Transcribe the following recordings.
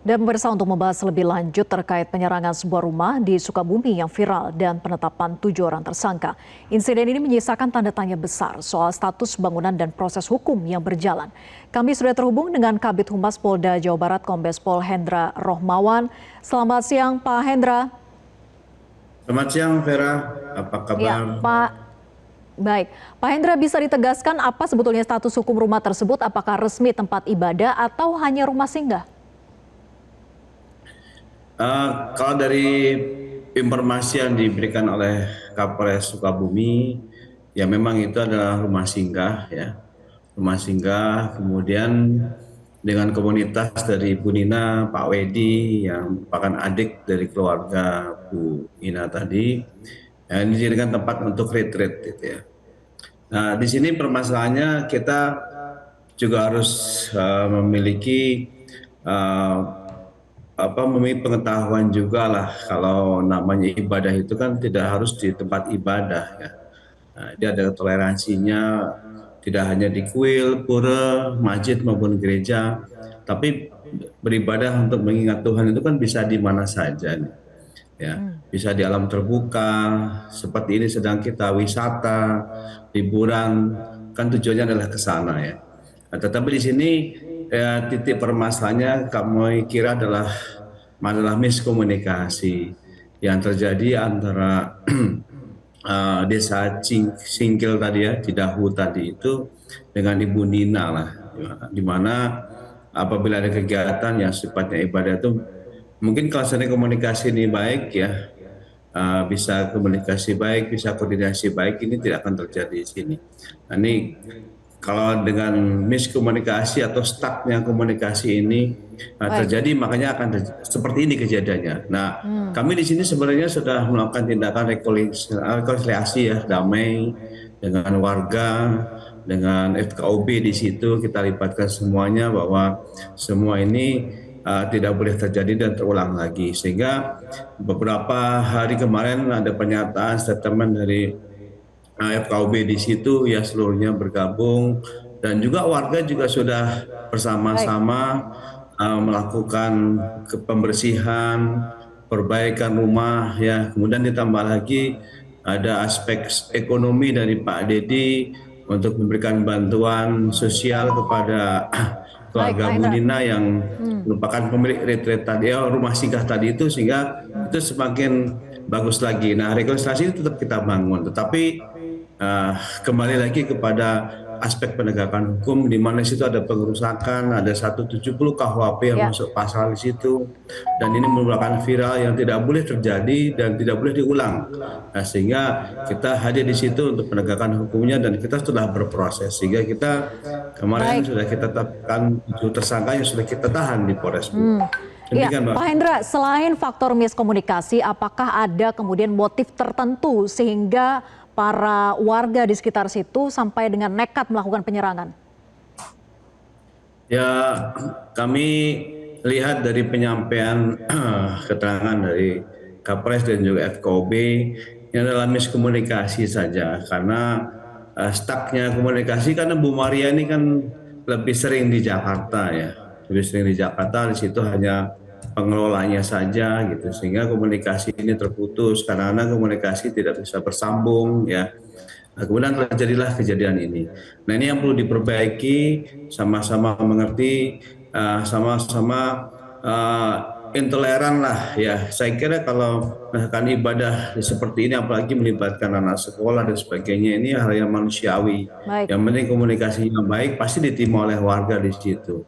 Dan pemirsa, untuk membahas lebih lanjut terkait penyerangan sebuah rumah di Sukabumi yang viral dan penetapan 7 orang tersangka. Insiden ini menyisakan tanda tanya besar soal status bangunan dan proses hukum yang berjalan. Kami sudah terhubung dengan Kabid Humas Polda Jawa Barat Kombes Pol Hendra Rohmawan. Selamat siang Pak Hendra. Selamat siang Vera, apa Ya, kabar? Pak. Baik, Pak Hendra, bisa ditegaskan apa sebetulnya status hukum rumah tersebut? Apakah resmi tempat ibadah atau hanya rumah singgah? Kalau dari informasi yang diberikan oleh Kapolres Sukabumi, ya memang itu adalah rumah singgah, ya, rumah singgah. Kemudian dengan komunitas dari Bu Nina, Pak Wedi yang merupakan adik dari keluarga Bu Ina tadi, ya, ini dijadikan tempat untuk retreat, gitu ya. Nah, di sini permasalahannya kita juga harus memiliki memiliki pengetahuan juga lah, kalau namanya ibadah itu kan tidak harus di tempat ibadah, ya. Nah, dia ada toleransinya, tidak hanya di kuil, pura, masjid maupun gereja, tapi beribadah untuk mengingat Tuhan itu kan bisa di mana saja nih, ya. Bisa di alam terbuka seperti ini, sedang kita wisata, liburan, kan tujuannya adalah ke sana, ya. Nah, tetapi di sini ya, titik permasalahannya kami kira adalah miskomunikasi yang terjadi antara desa Singkil tadi, ya, Cidahu tadi itu, dengan Ibu Nina lah, di mana apabila ada kegiatan yang sifatnya ibadah itu, mungkin kalau seandainya komunikasi ini baik, ya, bisa komunikasi baik, bisa koordinasi baik, ini tidak akan terjadi di sini. Nah, ini kalau dengan miskomunikasi atau stucknya komunikasi ini Baik. terjadi, makanya akan seperti ini kejadiannya. Nah, kami di sini sebenarnya sudah melakukan tindakan rekonsiliasi, ya, damai dengan warga, dengan FKOB di situ kita libatkan semuanya bahwa semua ini tidak boleh terjadi dan terulang lagi. Sehingga beberapa hari kemarin ada pernyataan statement dari FKUB di situ, ya, seluruhnya bergabung, dan juga warga juga sudah Baik. bersama-sama melakukan pembersihan, perbaikan rumah, ya. Kemudian ditambah lagi ada aspek ekonomi dari Pak Dedi untuk memberikan bantuan sosial kepada Baik, keluarga Pak Bu Hendra. Nina yang merupakan pemilik retreat tadi, ya, rumah singgah tadi itu, sehingga itu semakin bagus lagi. Nah, rekonsiliasi itu tetap kita bangun, tetapi kembali lagi kepada aspek penegakan hukum, di mana situ ada pengerusakan, ada 170 KUHP yang Ya. masuk pasal di situ, dan ini merupakan viral yang tidak boleh terjadi dan tidak boleh diulang. Nah, sehingga kita hadir di situ untuk penegakan hukumnya, dan kita sudah berproses, sehingga kita kemarin Baik. sudah kita tetapkan 7 tersangka yang sudah kita tahan di Polres Bu. Ya, Demikian, Mbak. Pak Hendra, selain faktor miskomunikasi, apakah ada kemudian motif tertentu sehingga para warga di sekitar situ sampai dengan nekat melakukan penyerangan? Ya, kami lihat dari penyampaian keterangan dari Kapolres dan juga FKOB, ini adalah miskomunikasi saja, karena stucknya komunikasi, karena Bu Maria ini kan lebih sering di Jakarta, ya, lebih sering di Jakarta, di situ hanya pengelolanya saja, gitu, sehingga komunikasi ini terputus, karena komunikasi tidak bisa bersambung, ya. Nah, kemudian terjadilah kejadian ini. Nah, ini yang perlu diperbaiki, sama-sama mengerti, sama-sama intoleran lah, ya. Saya kira kalau melakukan ibadah seperti ini, apalagi melibatkan anak sekolah dan sebagainya, ini hal yang manusiawi. Baik. Yang penting komunikasinya baik, pasti diterima oleh warga di situ.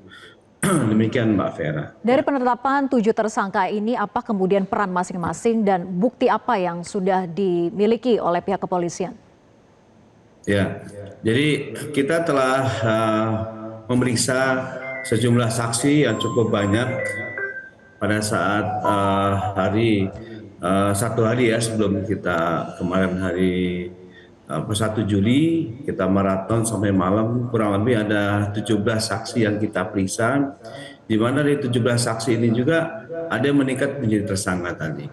Demikian, Mbak Vera. Dari penetapan 7 tersangka ini, apa kemudian peran masing-masing dan bukti apa yang sudah dimiliki oleh pihak kepolisian? Ya, jadi kita telah memeriksa sejumlah saksi yang cukup banyak pada saat satu hari, ya, sebelum kita kemarin hari 1 Juli kita maraton sampai malam, kurang lebih ada 17 saksi yang kita periksa, di mana dari 17 saksi ini juga ada yang meningkat menjadi tersangka tadi.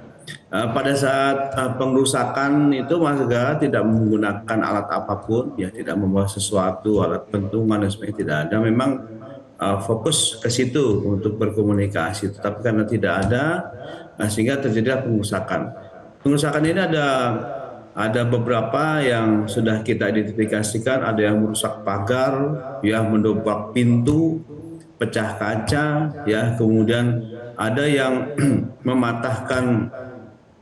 Pada saat pengrusakan itu warga tidak menggunakan alat apapun, ya, tidak membawa sesuatu, alat pentungan dan sebagainya, tidak ada. Memang fokus ke situ untuk berkomunikasi. Tetapi karena tidak ada, sehingga terjadilah pengerusakan. Pengerusakan ini ada beberapa yang sudah kita identifikasikan, ada yang merusak pagar, ya mendobrak pintu, pecah kaca, ya kemudian ada yang mematahkan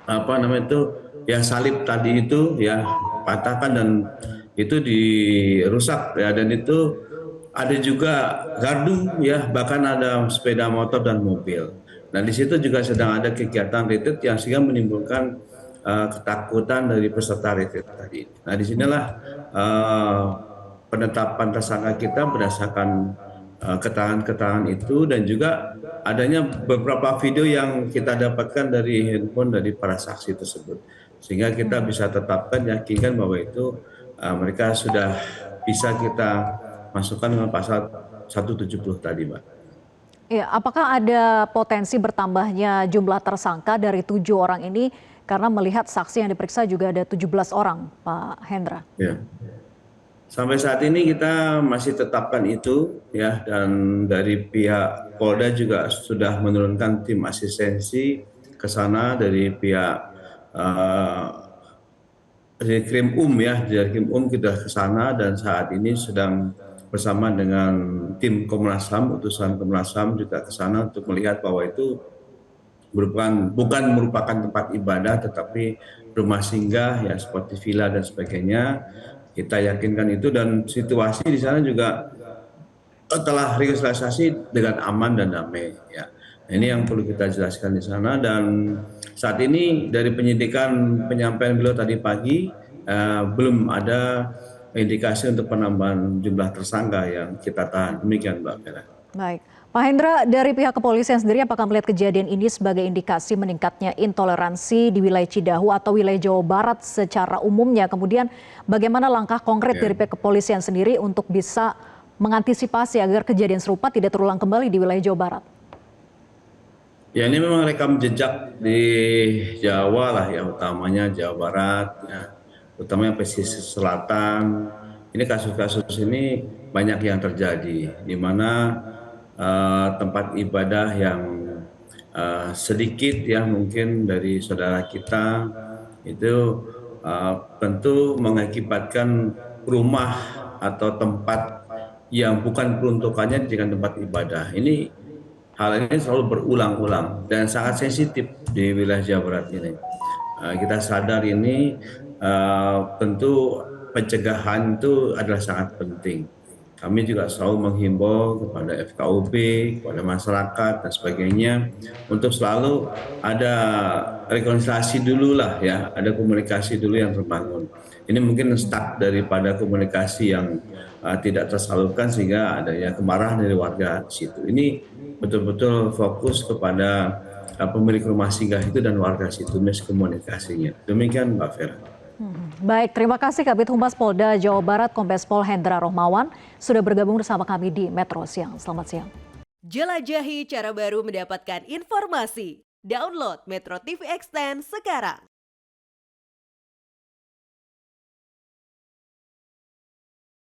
apa namanya itu ya salib tadi itu ya patahkan dan itu dirusak ya, dan itu ada juga gardu ya, bahkan ada sepeda motor dan mobil. Nah di situ juga sedang ada kegiatan retreat yang sehingga menimbulkan ketakutan dari peserta retreat tadi. Nah disinilah uh, penetapan tersangka kita berdasarkan keterangan-keterangan itu, dan juga adanya beberapa video yang kita dapatkan dari handphone dari para saksi tersebut, sehingga kita bisa tetapkan yakinkan bahwa itu mereka sudah bisa kita masukkan dengan pasal 170 tadi, Mbak. Ya, apakah ada potensi bertambahnya jumlah tersangka dari 7 orang ini karena melihat saksi yang diperiksa juga ada 17 orang, Pak Hendra? Ya. Sampai saat ini kita masih tetapkan itu ya, dan dari pihak Polda juga sudah menurunkan tim asistensi ke sana dari pihak dari Krim ya, dari Krim kita ke sana dan saat ini sedang bersama dengan tim Komnas HAM, utusan Komnas HAM juga ke sana untuk melihat bahwa itu bukan merupakan tempat ibadah tetapi rumah singgah ya seperti villa dan sebagainya. Kita yakinkan itu, dan situasi di sana juga telah registrasi dengan aman dan damai ya. Nah, ini yang perlu kita jelaskan di sana, dan saat ini dari penyidikan penyampaian beliau tadi pagi belum ada indikasi untuk penambahan jumlah tersangka yang kita tahan. Demikian Mbak Vera. Baik, Pak Hendra, dari pihak kepolisian sendiri apakah melihat kejadian ini sebagai indikasi meningkatnya intoleransi di wilayah Cidahu atau wilayah Jawa Barat secara umumnya? Kemudian bagaimana langkah konkret dari pihak kepolisian sendiri untuk bisa mengantisipasi agar kejadian serupa tidak terulang kembali di wilayah Jawa Barat? Ya ini memang rekam jejak di Jawa lah ya, utamanya Jawa Barat ya, utamanya pesisir selatan. Ini kasus-kasus ini banyak yang terjadi di mana tempat ibadah yang sedikit ya mungkin dari saudara kita itu tentu mengakibatkan rumah atau tempat yang bukan peruntukannya dijadikan tempat ibadah. Hal ini selalu berulang-ulang dan sangat sensitif di wilayah Jawa Barat ini. Kita sadar ini tentu pencegahan itu adalah sangat penting. Kami juga selalu menghimbau kepada FKUB, kepada masyarakat dan sebagainya untuk selalu ada rekonsiliasi dulu lah ya, ada komunikasi dulu yang terbangun. Ini mungkin stuck daripada komunikasi yang tidak tersalurkan sehingga adanya kemarahan dari warga di situ. Ini betul-betul fokus kepada pemilik rumah singgah itu dan warga situ, miskomunikasinya. Demikian Mbak Vera. Baik, terima kasih Kabid Humas Polda Jawa Barat Kombes Pol Hendra Rohmawan sudah bergabung bersama kami di Metro Siang. Selamat siang. Jelajahi cara baru mendapatkan informasi. Download Metro TV Extend sekarang.